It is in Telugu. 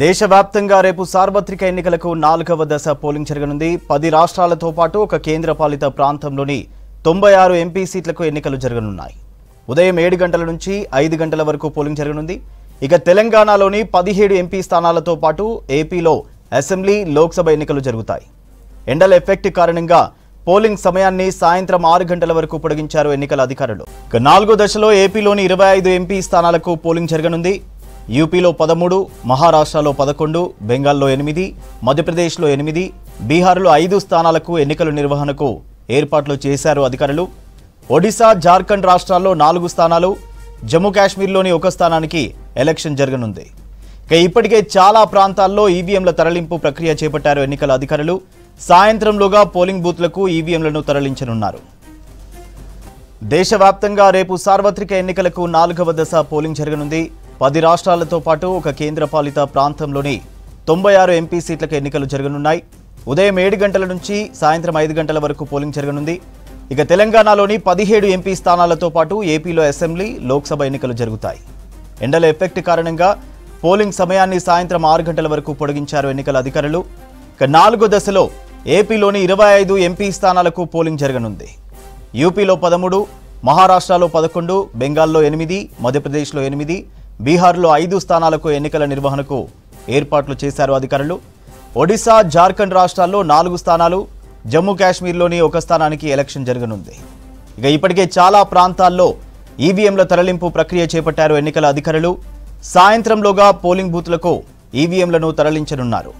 దేశవ్యాప్తంగా రేపు సార్వత్రిక ఎన్నికలకు 4వ దశ పోలింగ్ జరగనుంది. 10 రాష్ట్రాలతో పాటు ఒక కేంద్రపాలిత ప్రాంతంలోని 96 ఎంపీ సీట్లకు ఎన్నికలు జరగనున్నాయి. ఉదయం 7 గంటల నుంచి 5 గంటల వరకు పోలింగ్ జరగనుంది. ఇక తెలంగాణలోని 17 ఎంపీ స్థానాలతో పాటు ఏపీలో అసెంబ్లీ, లోక్సభ ఎన్నికలు జరుగుతాయి. ఎండల ఎఫెక్ట్ కారణంగా పోలింగ్ సమయాన్ని సాయంత్రం 6 గంటల వరకు పొడిగించారు ఎన్నికల అధికారులు. ఇక 4వ దశలో ఏపీలోని 25 ఎంపీ స్థానాలకు పోలింగ్ జరగనుంది. యూపీలో 13, మహారాష్ట్రలో 11, బెంగాల్లో 8, మధ్యప్రదేశ్లో 8, బీహార్లో 5 స్థానాలకు ఎన్నికల నిర్వహణకు ఏర్పాట్లు చేశారు అధికారులు. ఒడిశా, జార్ఖండ్ రాష్ట్రాల్లో 4 స్థానాలు, జమ్మూ కాశ్మీర్లోని 1 స్థానానికి ఎలక్షన్ జరగనుంది. ఇక ఇప్పటికే చాలా ప్రాంతాల్లో ఈవీఎంల తరలింపు ప్రక్రియ చేపట్టారు ఎన్నికల అధికారులు. సాయంత్రంలోగా పోలింగ్ బూత్లకు ఈవీఎంలను తరలించనున్నారు. దేశవ్యాప్తంగా రేపు సార్వత్రిక ఎన్నికలకు 4వ దశ పోలింగ్ జరగనుంది. 10 రాష్ట్రాలతో పాటు ఒక కేంద్రపాలిత ప్రాంతంలోని 96 ఎంపీ సీట్లకు ఎన్నికలు జరగనున్నాయి. ఉదయం 7 గంటల నుంచి సాయంత్రం 5 గంటల వరకు పోలింగ్ జరగనుంది. ఇక తెలంగాణలోని 17 ఎంపీ స్థానాలతో పాటు ఏపీలో అసెంబ్లీ, లోక్సభ ఎన్నికలు జరుగుతాయి. ఎండల ఎఫెక్ట్ కారణంగా పోలింగ్ సమయాన్ని సాయంత్రం 6 గంటల వరకు పొడిగించారు ఎన్నికల అధికారులు. ఇక 4వ దశలో ఏపీలోని 25 ఎంపీ స్థానాలకు పోలింగ్ జరగనుంది. యూపీలో 13, మహారాష్ట్రలో 11, బెంగాల్లో 8, మధ్యప్రదేశ్లో 8, బీహార్లో 5 స్థానాలకు ఎన్నికల నిర్వహణకు ఏర్పాట్లు చేశారు అధికారులు. ఒడిశా, జార్ఖండ్ రాష్ట్రాల్లో 4 స్థానాలు, జమ్మూ కాశ్మీర్లోని 1 స్థానానికి ఎలక్షన్ జరగనుంది. ఇక ఇప్పటికే చాలా ప్రాంతాల్లో ఈవీఎంల తరలింపు ప్రక్రియ చేపట్టారు ఎన్నికల అధికారులు. సాయంత్రంలోగా పోలింగ్ బూత్లకు ఈవీఎంలను తరలించనున్నారు.